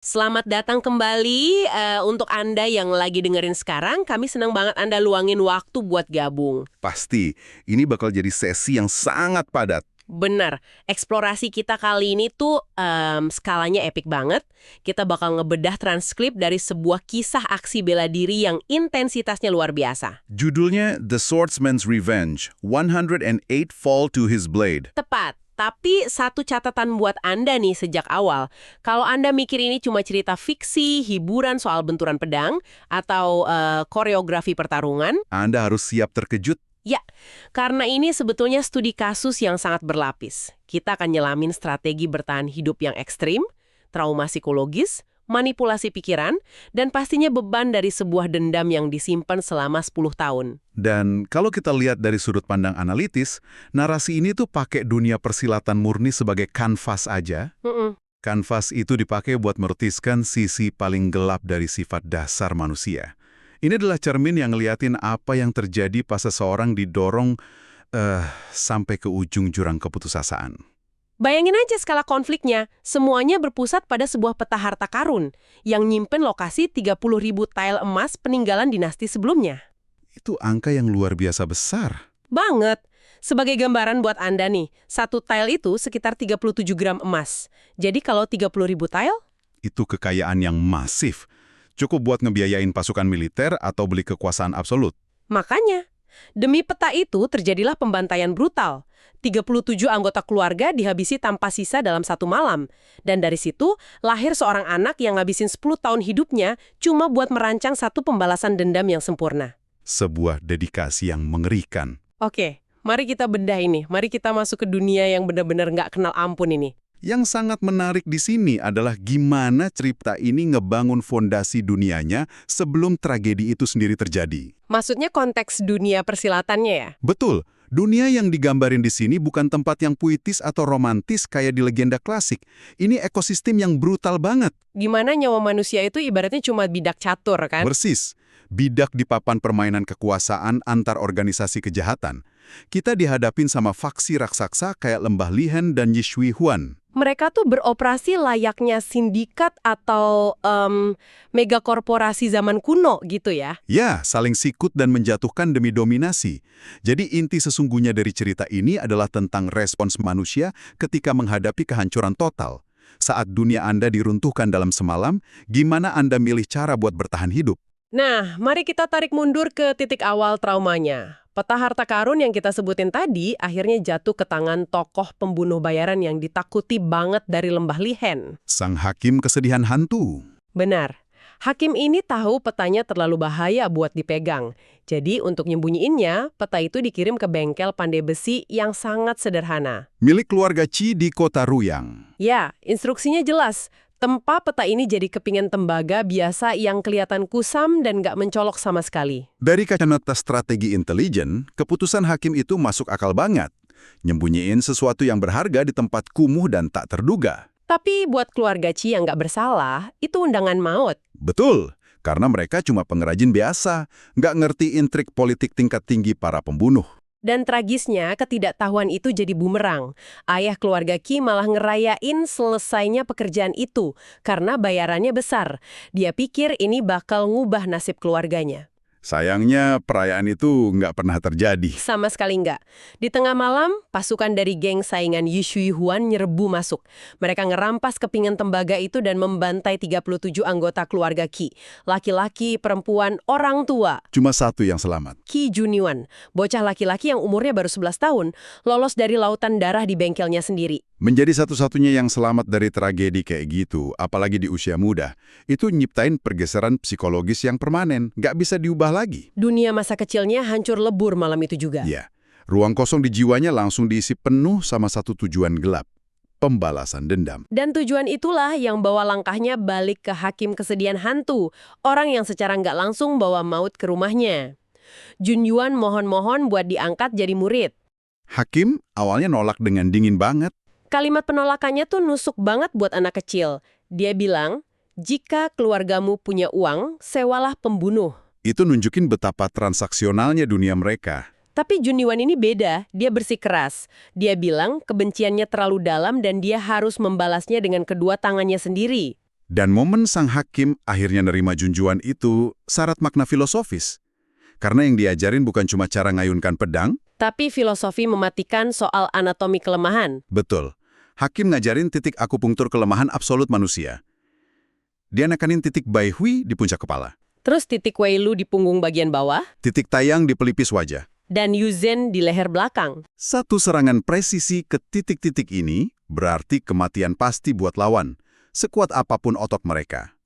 Selamat datang kembali untuk Anda yang lagi dengerin sekarang. Kami senang banget Anda luangin waktu buat gabung. Pasti, ini bakal jadi sesi yang sangat padat. Benar, eksplorasi kita kali ini tuh skalanya epik banget. Kita bakal ngebedah transkrip dari sebuah kisah aksi bela diri yang intensitasnya luar biasa. Judulnya The Swordsman's Revenge, 108 Fall to His Blade. Tepat. Tapi satu catatan buat Anda nih sejak awal, kalau Anda mikir ini cuma cerita fiksi, hiburan soal benturan pedang, atau koreografi pertarungan, Anda harus siap terkejut. ya, karena ini sebetulnya studi kasus yang sangat berlapis. Kita akan nyelamin strategi bertahan hidup yang ekstrim, trauma psikologis, manipulasi pikiran, dan pastinya beban dari sebuah dendam yang disimpan selama 10 tahun. Dan kalau kita lihat dari sudut pandang analitis, narasi ini tuh pakai dunia persilatan murni sebagai kanvas aja. Kanvas itu dipakai buat merutiskan sisi paling gelap dari sifat dasar manusia. Ini adalah cermin yang ngeliatin apa yang terjadi pas seseorang didorong sampai ke ujung jurang keputusasaan. Bayangin aja skala konfliknya, semuanya berpusat pada sebuah peta harta karun yang nyimpen lokasi 30.000 tile emas peninggalan dinasti sebelumnya. Itu angka yang luar biasa besar. Banget. Sebagai gambaran buat Anda nih, satu tile itu sekitar 37 gram emas. Jadi kalau 30.000 tile, Itu kekayaan yang masif. Cukup buat ngebiayain pasukan militer atau beli kekuasaan absolut. makanya, demi peta itu terjadilah pembantaian brutal. 37 anggota keluarga dihabisi tanpa sisa dalam satu malam. Dan dari situ, lahir seorang anak yang ngabisin 10 tahun hidupnya cuma buat merancang satu pembalasan dendam yang sempurna. Sebuah dedikasi yang mengerikan. Oke, mari kita bedah ini. Mari kita masuk ke dunia yang benar-benar nggak kenal ampun ini. Yang sangat menarik di sini adalah gimana cerita ini ngebangun fondasi dunianya sebelum tragedi itu sendiri terjadi. Maksudnya konteks dunia persilatannya ya? Betul, dunia yang digambarin di sini bukan tempat yang puitis atau romantis kayak di legenda klasik. Ini ekosistem yang brutal banget. Gimana nyawa manusia itu ibaratnya cuma bidak catur kan? Persis, bidak di papan permainan kekuasaan antar organisasi kejahatan. Kita dihadapin sama faksi raksasa kayak Lembah Lihen dan Yishui Huan. Mereka tuh beroperasi layaknya sindikat atau megakorporasi zaman kuno gitu ya. Ya, saling sikut dan menjatuhkan demi dominasi. Jadi inti sesungguhnya dari cerita ini adalah tentang respons manusia ketika menghadapi kehancuran total. Saat dunia Anda diruntuhkan dalam semalam, gimana Anda milih cara buat bertahan hidup? Nah, mari kita tarik mundur ke titik awal traumanya. Peta harta karun yang kita sebutin tadi akhirnya jatuh ke tangan tokoh pembunuh bayaran yang ditakuti banget dari Lembah Lihen. Sang hakim kesedihan hantu. Benar. Hakim ini tahu petanya terlalu bahaya buat dipegang. Jadi untuk nyembunyiinnya, peta itu dikirim ke bengkel pandai besi yang sangat sederhana. Milik keluarga Chi di kota Ruyang. Ya, instruksinya jelas. Tempa peta ini jadi kepingan tembaga biasa yang kelihatan kusam dan nggak mencolok sama sekali. Dari kacamata strategi intelijen, keputusan hakim itu masuk akal banget. Nyembunyiin sesuatu yang berharga di tempat kumuh dan tak terduga. Tapi buat keluarga Chi yang nggak bersalah, itu undangan maut. Betul, karena mereka cuma pengrajin biasa, nggak ngerti intrik politik tingkat tinggi para pembunuh. Dan tragisnya, ketidaktahuan itu jadi bumerang. Ayah keluarga Ki malah ngerayain selesainya pekerjaan itu karena bayarannya besar. Dia pikir ini bakal ngubah nasib keluarganya. Sayangnya, perayaan itu nggak pernah terjadi. Sama sekali enggak. Di tengah malam, pasukan dari geng saingan Yishui Huan nyerbu masuk. Mereka ngerampas kepingan tembaga itu dan membantai 37 anggota keluarga Ki. Laki-laki, perempuan, orang tua. Cuma satu yang selamat. Ki Junyuan, bocah laki-laki yang umurnya baru 11 tahun, lolos dari lautan darah di bengkelnya sendiri. Menjadi satu-satunya yang selamat dari tragedi kayak gitu, apalagi di usia muda, itu nyiptain pergeseran psikologis yang permanen, nggak bisa diubah lagi. Dunia masa kecilnya hancur lebur malam itu juga. Ya, ruang kosong di jiwanya langsung diisi penuh sama satu tujuan gelap, pembalasan dendam. Dan tujuan itulah yang bawa langkahnya balik ke hakim kesedihan hantu, orang yang secara nggak langsung bawa maut ke rumahnya. Junyuan mohon-mohon buat diangkat jadi murid. Hakim awalnya nolak dengan dingin banget. Kalimat penolakannya tuh nusuk banget buat anak kecil. Dia bilang, jika keluargamu punya uang, sewalah pembunuh. Itu nunjukin betapa transaksionalnya dunia mereka. Tapi Junyuan ini beda, dia bersikeras. Dia bilang kebenciannya terlalu dalam dan dia harus membalasnya dengan kedua tangannya sendiri. Dan momen sang hakim akhirnya nerima Junjuan itu syarat makna filosofis. Karena yang diajarin bukan cuma cara ngayunkan pedang. Tapi filosofi mematikan soal anatomi kelemahan. Betul. Hakim ngajarin titik akupunktur kelemahan absolut manusia. Dia nekanin titik Bai Hui di puncak kepala. Terus titik Wei Lu di punggung bagian bawah. Titik Taiyang di pelipis wajah. Dan Yu Zhen di leher belakang. Satu serangan presisi ke titik-titik ini berarti kematian pasti buat lawan, sekuat apapun otot mereka.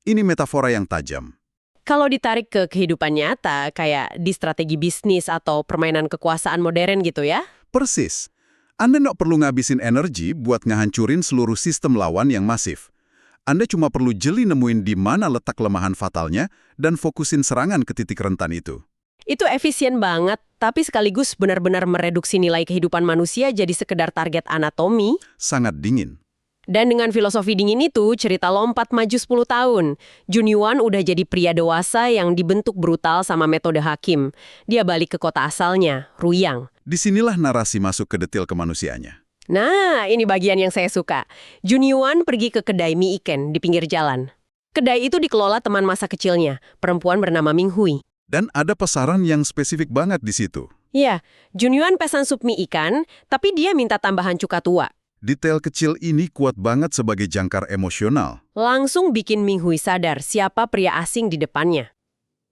Ini metafora yang tajam. Kalau ditarik ke kehidupan nyata, kayak di strategi bisnis atau permainan kekuasaan modern gitu ya? Persis. Anda nggak perlu ngabisin energi buat ngehancurin seluruh sistem lawan yang masif. Anda cuma perlu jeli nemuin di mana letak kelemahan fatalnya dan fokusin serangan ke titik rentan itu. Itu efisien banget, tapi sekaligus benar-benar mereduksi nilai kehidupan manusia jadi sekedar target anatomi. Sangat dingin. Dan dengan filosofi dingin itu, cerita lompat maju 10 tahun. Jun Yuan udah jadi pria dewasa yang dibentuk brutal sama metode hakim. Dia balik ke kota asalnya, Ruyang. Disinilah narasi masuk ke detail kemanusiaannya. Nah, ini bagian yang saya suka. Jun Yuan pergi ke kedai mie iken di pinggir jalan. Kedai itu dikelola teman masa kecilnya, perempuan bernama Ming Hui. Dan ada pesaran yang spesifik banget di situ. Iya, Jun Yuan pesan sup mie ikan, tapi dia minta tambahan cuka tua. Detail kecil ini kuat banget sebagai jangkar emosional. Langsung bikin Ming Hui sadar siapa pria asing di depannya.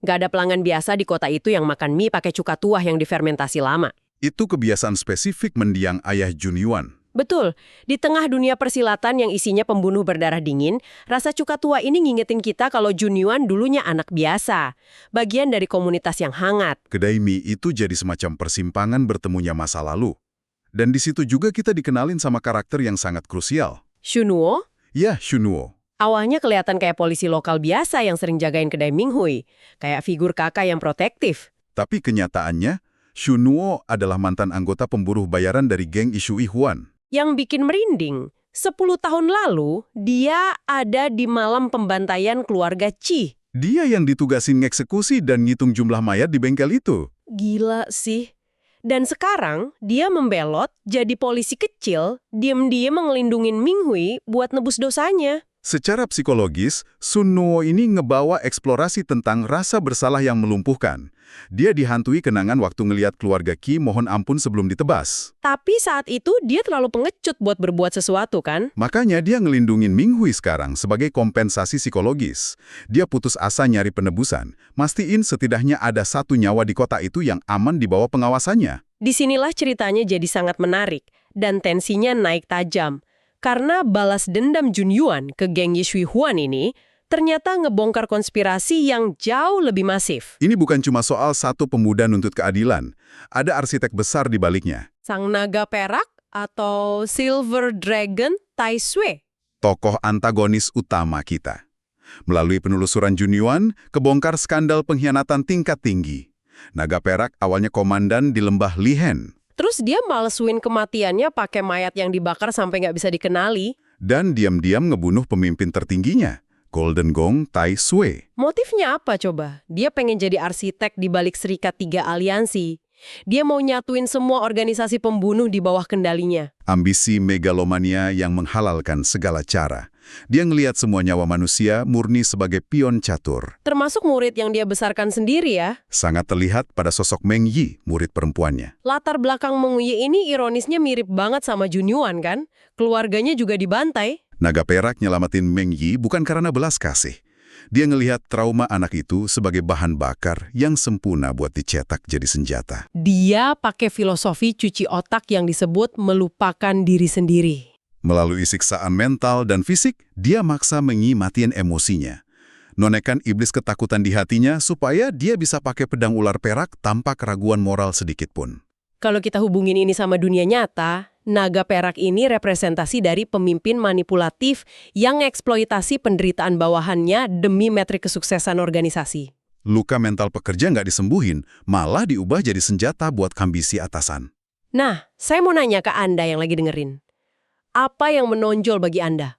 Gak ada pelanggan biasa di kota itu yang makan mie pakai cuka tua yang difermentasi lama. Itu kebiasaan spesifik mendiang ayah Jun Yuan. Betul, di tengah dunia persilatan yang isinya pembunuh berdarah dingin, rasa cuka tua ini ngingetin kita kalau Jun Yuan dulunya anak biasa, bagian dari komunitas yang hangat. Kedai mie itu jadi semacam persimpangan bertemunya masa lalu. Dan di situ juga kita dikenalin sama karakter yang sangat krusial. Shunuo? Ya, Shunuo. Awalnya kelihatan kayak polisi lokal biasa yang sering jagain kedai Ming Hui, kayak figur kakak yang protektif. Tapi kenyataannya, Shunuo adalah mantan anggota pemburu bayaran dari geng Ishui Huan. Yang bikin merinding, 10 tahun lalu, dia ada di malam pembantaian keluarga Chi. Dia yang ditugasin ngeksekusi dan ngitung jumlah mayat di bengkel itu. Gila sih. Dan sekarang, dia membelot jadi polisi kecil, diem-diem ngelindungin Ming Hui buat nebus dosanya. Secara psikologis, Shunuo ini ngebawa eksplorasi tentang rasa bersalah yang melumpuhkan. Dia dihantui kenangan waktu ngeliat keluarga Qi mohon ampun sebelum ditebas. Tapi saat itu dia terlalu pengecut buat berbuat sesuatu kan? Makanya dia ngelindungin Ming Hui sekarang sebagai kompensasi psikologis. Dia putus asa nyari penebusan, mastiin setidaknya ada satu nyawa di kota itu yang aman di bawah pengawasannya. Disinilah ceritanya jadi sangat menarik, dan tensinya naik tajam. Karena balas dendam Jun Yuan ke geng Yishui Huan ini ternyata ngebongkar konspirasi yang jauh lebih masif. Ini bukan cuma soal satu pemuda nuntut keadilan. Ada arsitek besar di baliknya. Sang naga perak atau Silver Dragon Tai Sui. Tokoh antagonis utama kita. Melalui penelusuran Jun Yuan, kebongkar skandal pengkhianatan tingkat tinggi. Naga perak awalnya komandan di lembah Lihen. Terus dia malesuin kematiannya pakai mayat yang dibakar sampai nggak bisa dikenali. Dan diam-diam ngebunuh pemimpin tertingginya, Golden Gong Tai Sui. Motifnya apa coba? Dia pengen jadi arsitek di balik Serikat Tiga Aliansi. Dia mau nyatuin semua organisasi pembunuh di bawah kendalinya. Ambisi megalomania yang menghalalkan segala cara. Dia ngelihat semua nyawa manusia murni sebagai pion catur. Termasuk murid yang dia besarkan sendiri ya. Sangat terlihat pada sosok Meng Yi, murid perempuannya. Latar belakang Meng Yi ini ironisnya mirip banget sama Jun Yuan kan? Keluarganya juga dibantai. Naga perak nyelamatin Meng Yi bukan karena belas kasih. Dia ngelihat trauma anak itu sebagai bahan bakar yang sempurna buat dicetak jadi senjata. Dia pakai filosofi cuci otak yang disebut melupakan diri sendiri. Melalui siksaan mental dan fisik, dia maksa Meng Yi matiin emosinya. Nonekan iblis ketakutan di hatinya supaya dia bisa pakai pedang ular perak tanpa keraguan moral sedikit pun. Kalau kita hubungin ini sama dunia nyata, naga perak ini representasi dari pemimpin manipulatif yang eksploitasi penderitaan bawahannya demi metrik kesuksesan organisasi. Luka mental pekerja nggak disembuhin, malah diubah jadi senjata buat ambisi atasan. Nah, saya mau nanya ke Anda yang lagi dengerin. Apa yang menonjol bagi Anda?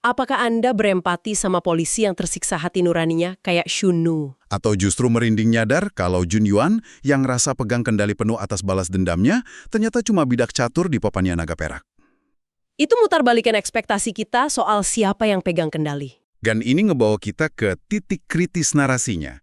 Apakah Anda berempati sama polisi yang tersiksa hati nuraninya kayak Shunu? Atau justru merinding nyadar kalau Jun Yuan yang rasa pegang kendali penuh atas balas dendamnya ternyata cuma bidak catur di papannya naga perak? Itu mutarbalikan ekspektasi kita soal siapa yang pegang kendali. Dan ini ngebawa kita ke titik kritis narasinya.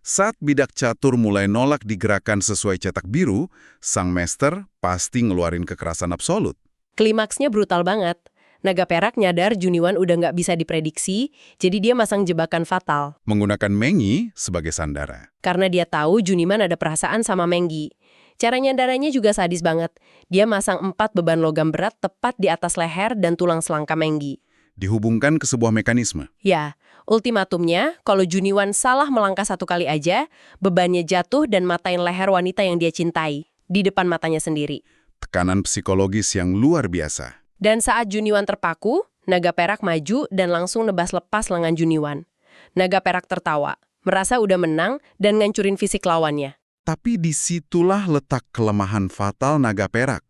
Saat bidak catur mulai nolak digerakkan sesuai cetak biru, sang master pasti ngeluarin kekerasan absolut. Klimaksnya brutal banget. Naga perak nyadar Juniwan udah nggak bisa diprediksi, jadi dia masang jebakan fatal. Menggunakan Mengyi sebagai sandara. Karena dia tahu Juniman ada perasaan sama Menggi. Cara nyandaranya juga sadis banget. Dia masang 4 beban logam berat tepat di atas leher dan tulang selangka Menggi. Dihubungkan ke sebuah mekanisme. Ya, ultimatumnya, kalau Juniwan salah melangkah 1 kali aja, bebannya jatuh dan matain leher wanita yang dia cintai, di depan matanya sendiri. Tekanan psikologis yang luar biasa. Dan saat Juniwan terpaku, naga perak maju dan langsung nebas lepas lengan Juniwan. Naga perak tertawa, merasa udah menang dan ngancurin fisik lawannya. Tapi disitulah letak kelemahan fatal naga perak.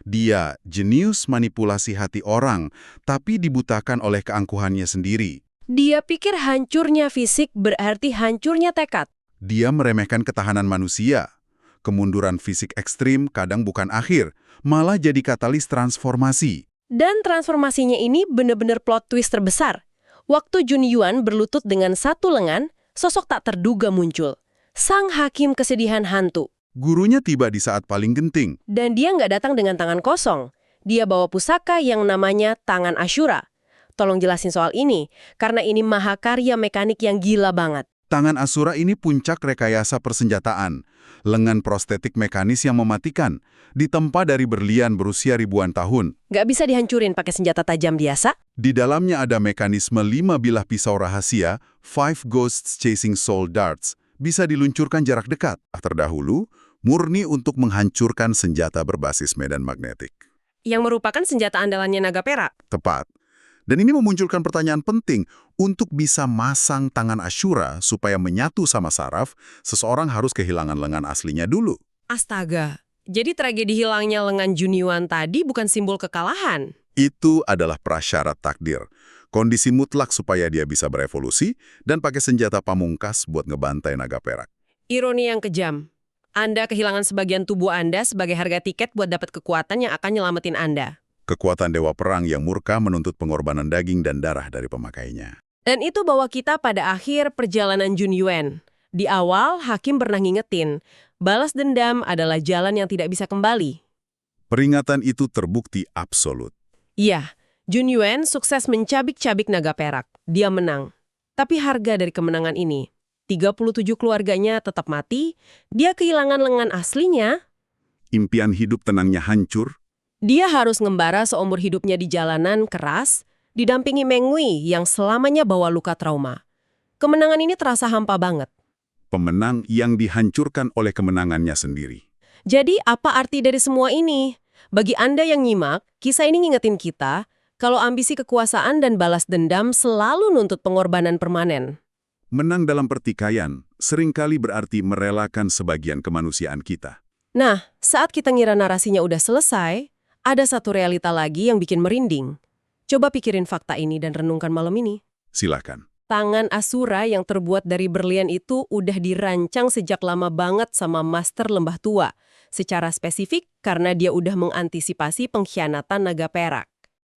Dia jenius manipulasi hati orang, tapi dibutakan oleh keangkuhannya sendiri. Dia pikir hancurnya fisik berarti hancurnya tekad. Dia meremehkan ketahanan manusia. Kemunduran fisik ekstrim kadang bukan akhir, malah jadi katalis transformasi. Dan transformasinya ini benar-benar plot twist terbesar. Waktu Junyuan berlutut dengan 1 lengan, sosok tak terduga muncul. Sang hakim kesedihan hantu. Gurunya tiba di saat paling genting. Dan dia nggak datang dengan tangan kosong. Dia bawa pusaka yang namanya Tangan Ashura. Tolong jelasin soal ini, karena ini mahakarya mekanik yang gila banget. Tangan Ashura ini puncak rekayasa persenjataan. Lengan prostetik mekanis yang mematikan, ditempa dari berlian berusia ribuan tahun. Nggak bisa dihancurin pakai senjata tajam biasa? Di dalamnya ada mekanisme 5 bilah pisau rahasia, 5 Ghosts Chasing Soul Darts, bisa diluncurkan jarak dekat. Terdahulu, murni untuk menghancurkan senjata berbasis medan magnetik. Yang merupakan senjata andalannya naga perak. Tepat. Dan ini memunculkan pertanyaan penting. Untuk bisa masang tangan Ashura supaya menyatu sama saraf, seseorang harus kehilangan lengan aslinya dulu. Astaga, jadi tragedi hilangnya lengan Junyuan tadi bukan simbol kekalahan. Itu adalah prasyarat takdir. Kondisi mutlak supaya dia bisa berevolusi dan pakai senjata pamungkas buat ngebantai naga perak. Ironi yang kejam. Anda kehilangan sebagian tubuh Anda sebagai harga tiket buat dapat kekuatan yang akan nyelamatin Anda. Kekuatan dewa perang yang murka menuntut pengorbanan daging dan darah dari pemakainya. Dan itu bawa kita pada akhir perjalanan Junyuan. Di awal, hakim pernah ngingetin, balas dendam adalah jalan yang tidak bisa kembali. Peringatan itu terbukti absolut. Iya, Junyuan sukses mencabik-cabik naga perak. Dia menang. Tapi harga dari kemenangan ini, 37 keluarganya tetap mati, dia kehilangan lengan aslinya. Impian hidup tenangnya hancur. Dia harus ngembara seumur hidupnya di jalanan keras, didampingi Mengwi yang selamanya bawa luka trauma. Kemenangan ini terasa hampa banget. Pemenang yang dihancurkan oleh kemenangannya sendiri. Jadi apa arti dari semua ini? Bagi Anda yang nyimak, kisah ini ngingetin kita kalau ambisi kekuasaan dan balas dendam selalu nuntut pengorbanan permanen. Menang dalam pertikaian seringkali berarti merelakan sebagian kemanusiaan kita. Nah, saat kita ngira narasinya udah selesai, ada satu realita lagi yang bikin merinding. Coba pikirin fakta ini dan renungkan malam ini. Silakan. Tangan Ashura yang terbuat dari berlian itu udah dirancang sejak lama banget sama Master Lembah Tua. Secara spesifik karena dia udah mengantisipasi pengkhianatan naga perak.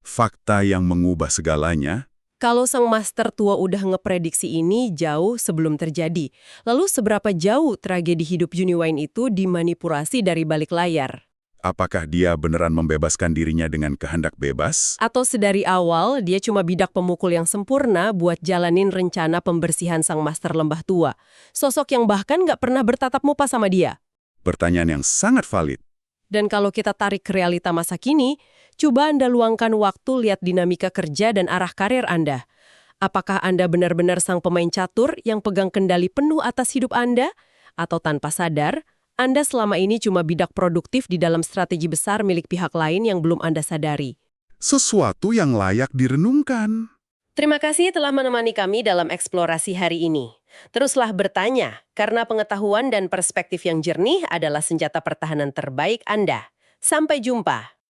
Fakta yang mengubah segalanya. Kalau sang Master Tua udah ngeprediksi ini jauh sebelum terjadi, lalu seberapa jauh tragedi hidup Junyuan itu dimanipulasi dari balik layar? Apakah dia beneran membebaskan dirinya dengan kehendak bebas? Atau sedari awal dia cuma bidak pemukul yang sempurna buat jalanin rencana pembersihan sang Master Lembah Tua, sosok yang bahkan nggak pernah bertatap muka sama dia? Pertanyaan yang sangat valid. Dan kalau kita tarik ke realita masa kini, coba Anda luangkan waktu lihat dinamika kerja dan arah karir Anda. Apakah Anda benar-benar sang pemain catur yang pegang kendali penuh atas hidup Anda? Atau tanpa sadar, Anda selama ini cuma bidak produktif di dalam strategi besar milik pihak lain yang belum Anda sadari? Sesuatu yang layak direnungkan. Terima kasih telah menemani kami dalam eksplorasi hari ini. Teruslah bertanya, karena pengetahuan dan perspektif yang jernih adalah senjata pertahanan terbaik Anda. Sampai jumpa.